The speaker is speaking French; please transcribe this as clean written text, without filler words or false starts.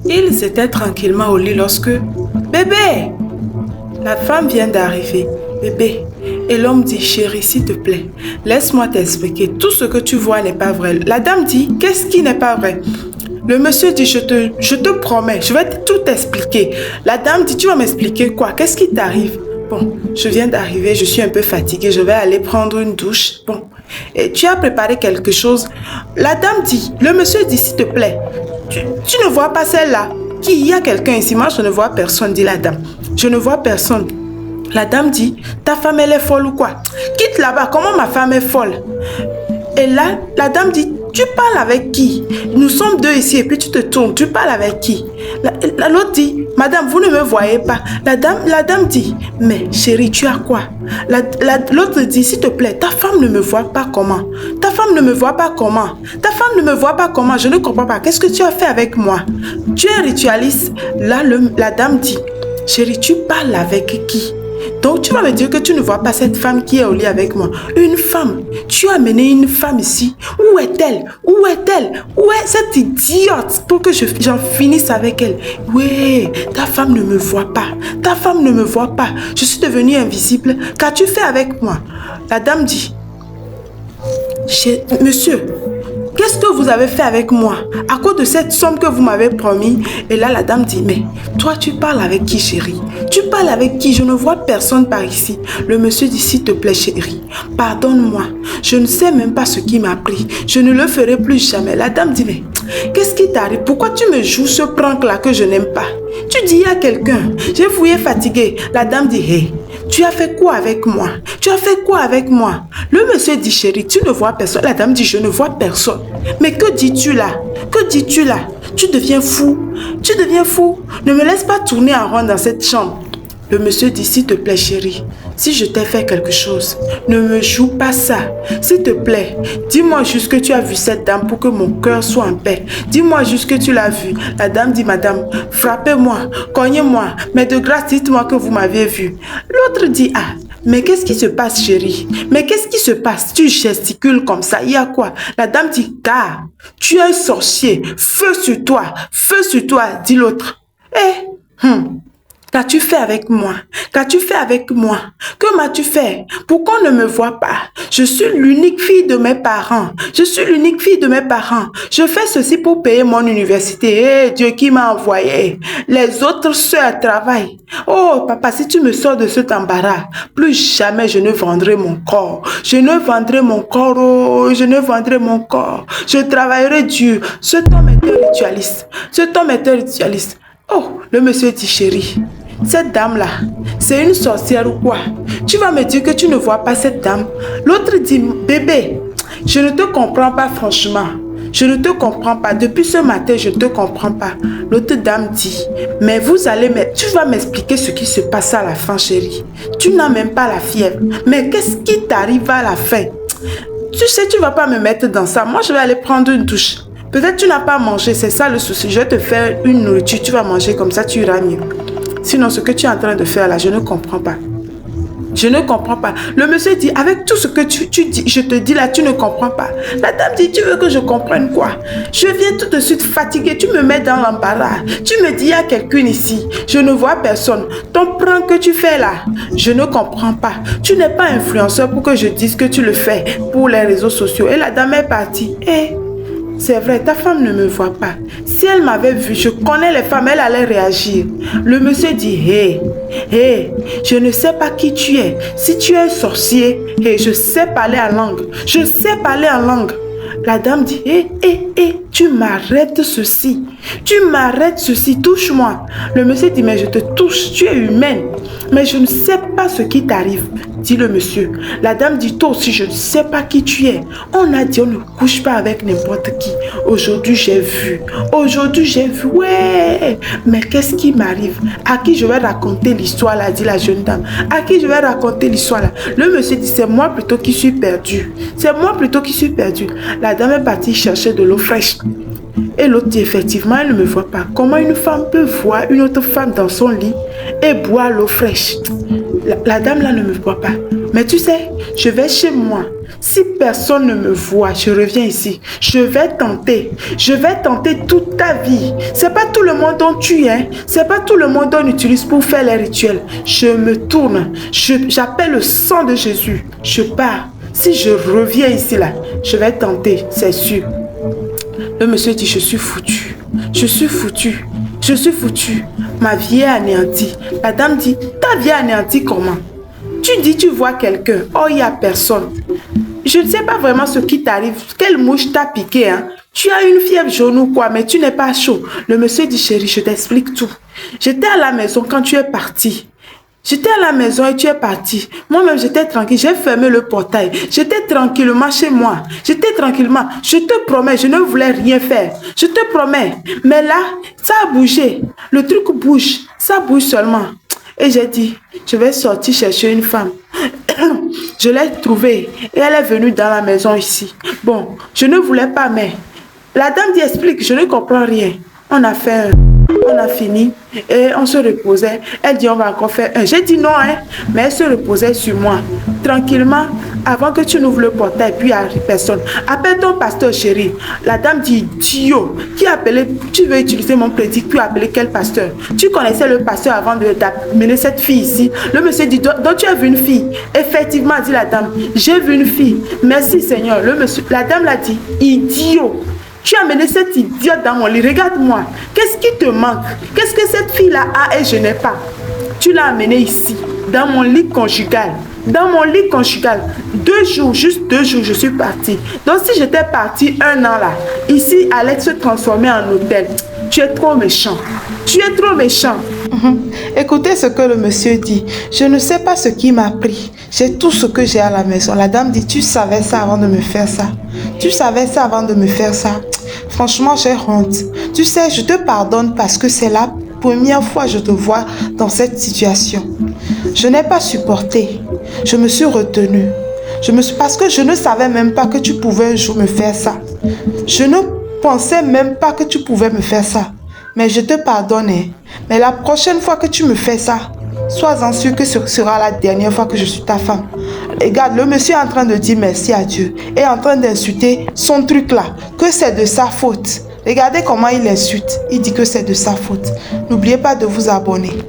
Ils étaient tranquillement au lit lorsque... Bébé! La femme vient d'arriver. Bébé. Et l'homme dit, chérie, s'il te plaît, laisse-moi t'expliquer. Tout ce que tu vois n'est pas vrai. La dame dit, qu'est-ce qui n'est pas vrai? Le monsieur dit, je te promets, je vais tout expliquer. La dame dit, tu vas m'expliquer quoi? Qu'est-ce qui t'arrive? Bon, je viens d'arriver, je suis un peu fatiguée, je vais aller prendre une douche. Bon, et tu as préparé quelque chose? La dame dit, le monsieur dit, s'il te plaît, tu ne vois pas celle-là? Il y a quelqu'un ici? Moi, je ne vois personne, dit la dame. Je ne vois personne. La dame dit, ta femme, elle est folle ou quoi? Quitte là-bas, comment ma femme est folle? Et là, la dame dit, tu parles avec qui? Nous sommes deux ici et puis tu te tournes, tu parles avec qui? L'autre dit, madame, vous ne me voyez pas. La dame dit, mais chérie, tu as quoi? L'autre dit, s'il te plaît, ta femme ne me voit pas comment? Ta femme ne me voit pas comment? Ta femme ne me voit pas comment? Je ne comprends pas. Qu'est-ce que tu as fait avec moi? Tu es ritualiste. Là, la dame dit, chérie, tu parles avec qui? Donc tu vas me dire que tu ne vois pas cette femme qui est au lit avec moi. Une femme. Tu as amené une femme ici. Où est-elle? Où est-elle? Où est cette idiote pour que j'en finisse avec elle? Oui, ta femme ne me voit pas. Ta femme ne me voit pas. Je suis devenue invisible. Qu'as-tu fait avec moi? La dame dit, monsieur, qu'est-ce que vous avez fait avec moi à cause de cette somme que vous m'avez promis? Et là, la dame dit, mais toi, tu parles avec qui, chérie? Tu parles avec qui? Je ne vois personne par ici. Le monsieur dit, s'il te plaît, chérie, pardonne-moi. Je ne sais même pas ce qui m'a pris. Je ne le ferai plus jamais. La dame dit, mais qu'est-ce qui t'arrive? Pourquoi tu me joues ce prank-là que je n'aime pas? Tu dis à quelqu'un, j'ai fouillé fatigué. La dame dit, hé, tu as fait quoi avec moi? Tu as fait quoi avec moi? Le monsieur dit, chérie, tu ne vois personne. La dame dit, je ne vois personne. Mais que dis-tu là? Que dis-tu là? Tu deviens fou. Tu deviens fou. Ne me laisse pas tourner en rond dans cette chambre. Le monsieur dit, s'il te plaît, chérie, si je t'ai fait quelque chose, ne me joue pas ça. S'il te plaît, dis-moi juste que tu as vu cette dame pour que mon cœur soit en paix. Dis-moi juste que tu l'as vue. La dame dit, madame, frappez-moi, cognez-moi, mais de grâce, dites-moi que vous m'avez vue. L'autre dit, ah, mais qu'est-ce qui se passe, chérie? Mais qu'est-ce qui se passe? Tu gesticules comme ça, il y a quoi? La dame dit, car tu es un sorcier, feu sur toi, dit l'autre. Qu'as-tu fait avec moi? Qu'as-tu fait avec moi? Que m'as-tu fait? Pourquoi on ne me voit pas? Je suis l'unique fille de mes parents. Je suis l'unique fille de mes parents. Je fais ceci pour payer mon université. Dieu qui m'a envoyé. Les autres sœurs travaillent. Oh, papa, si tu me sors de cet embarras, plus jamais je ne vendrai mon corps. Je ne vendrai mon corps. Oh, je ne vendrai mon corps. Je travaillerai dur. Cet homme était ritualiste. Cet homme était ritualiste. Oh, le monsieur dit, chérie, cette dame-là, c'est une sorcière ou quoi? Tu vas me dire que tu ne vois pas cette dame? L'autre dit, bébé, je ne te comprends pas franchement. Je ne te comprends pas. Depuis ce matin, je ne te comprends pas. L'autre dame dit, mais tu vas m'expliquer ce qui se passe à la fin, chérie. Tu n'as même pas la fièvre. Mais qu'est-ce qui t'arrive à la fin? Tu sais, tu ne vas pas me mettre dans ça. Moi, je vais aller prendre une douche. Peut-être tu n'as pas mangé, c'est ça le souci. Je vais te faire une nourriture, tu vas manger comme ça, tu iras mieux. Sinon, ce que tu es en train de faire là, je ne comprends pas. Je ne comprends pas. Le monsieur dit, avec tout ce que tu dis, je te dis là, tu ne comprends pas. La dame dit, tu veux que je comprenne quoi? Je viens tout de suite fatiguée, tu me mets dans l'embarras. Tu me dis, il y a quelqu'un ici, je ne vois personne. Ton prank que tu fais là, je ne comprends pas. Tu n'es pas influenceur pour que je dise que tu le fais pour les réseaux sociaux. Et la dame est partie. C'est vrai, ta femme ne me voit pas. Si elle m'avait vu, je connais les femmes, elle allait réagir. Le monsieur dit, je ne sais pas qui tu es. Si tu es un sorcier, je sais parler en langue. Je sais parler en langue. La dame dit, tu m'arrêtes ceci. Tu m'arrêtes ceci, touche-moi. Le monsieur dit, mais je te touche, tu es humaine. Mais je ne sais pas ce qui t'arrive, dit le monsieur. La dame dit, toi aussi, je ne sais pas qui tu es. On a dit, on ne couche pas avec n'importe qui. Aujourd'hui, j'ai vu. Ouais. Mais qu'est-ce qui m'arrive? À qui je vais raconter l'histoire là, dit la jeune dame. À qui je vais raconter l'histoire là? Le monsieur dit, c'est moi plutôt qui suis perdu. C'est moi plutôt qui suis perdu. La dame est partie chercher de l'eau fraîche. Et l'autre dit, effectivement, elle ne me voit pas. Comment une femme peut voir une autre femme dans son lit et boire l'eau fraîche? La dame là ne me voit pas. Mais tu sais, je vais chez moi. si personne ne me voit, je reviens ici. Je vais tenter toute ta vie. C'est pas tout le monde dont tu es, c'est pas tout le monde dont on utilise pour faire les rituels. Je me tourne, j'appelle le sang de Jésus. Je pars. Si je reviens ici là, je vais tenter, c'est sûr. Le monsieur dit, je suis foutu. Je suis foutu. Je suis foutu. Ma vie est anéantie. La dame dit, ta vie est anéantie comment? Tu dis, tu vois quelqu'un. Oh, il n'y a personne. Je ne sais pas vraiment ce qui t'arrive. Quelle mouche t'a piqué, hein? Tu as une fièvre jaune ou quoi, mais tu n'es pas chaud. Le monsieur dit, chérie, je t'explique tout. J'étais à la maison quand tu es parti. J'étais à la maison et tu es parti. Moi-même, j'étais tranquille. J'ai fermé le portail. J'étais tranquillement chez moi. J'étais tranquillement. Je te promets, je ne voulais rien faire. Je te promets. Mais là, ça a bougé. Le truc bouge. Ça bouge seulement. Et j'ai dit, je vais sortir chercher une femme. Je l'ai trouvée et elle est venue dans la maison ici. Bon, je ne voulais pas, mais la dame dit, explique, je ne comprends rien. On a fini et on se reposait. Elle dit, on va encore faire un. J'ai dit non, hein, mais elle se reposait sur moi. Tranquillement, avant que tu n'ouvres le portail, puis il n'y a personne. Appelle ton pasteur, chéri. La dame dit, Dio, qui a appelé, tu veux utiliser mon prédic, puis appeler quel pasteur? Tu connaissais le pasteur avant d'amener cette fille ici. Le monsieur dit, donc tu as vu une fille? Effectivement, dit la dame, j'ai vu une fille. Merci Seigneur. La dame l'a dit, idiot. Tu as amené cette idiote dans mon lit. Regarde-moi. Qu'est-ce qui te manque? Qu'est-ce que cette fille-là a et je n'ai pas? Tu l'as amenée ici, dans mon lit conjugal. Dans mon lit conjugal. 2 jours, juste 2 jours, je suis partie. Donc si j'étais partie 1 an là, ici allait se transformer en hôtel. Tu es trop méchant. Tu es trop méchant. Écoutez ce que le monsieur dit. Je ne sais pas ce qui m'a pris. J'ai tout ce que j'ai à la maison. La dame dit, tu savais ça avant de me faire ça. Tu savais ça avant de me faire ça. Franchement, j'ai honte. Tu sais, je te pardonne parce que c'est la première fois que je te vois dans cette situation. Je n'ai pas supporté. Je me suis retenue. Parce que je ne savais même pas que tu pouvais un jour me faire ça. Je ne pensais même pas que tu pouvais me faire ça. Mais je te pardonne. Mais la prochaine fois que tu me fais ça, sois-en sûr que ce sera la dernière fois que je suis ta femme. Regarde, le monsieur est en train de dire merci à Dieu et en train d'insulter son truc là, que c'est de sa faute. Regardez comment il insulte. Il dit que c'est de sa faute. N'oubliez pas de vous abonner.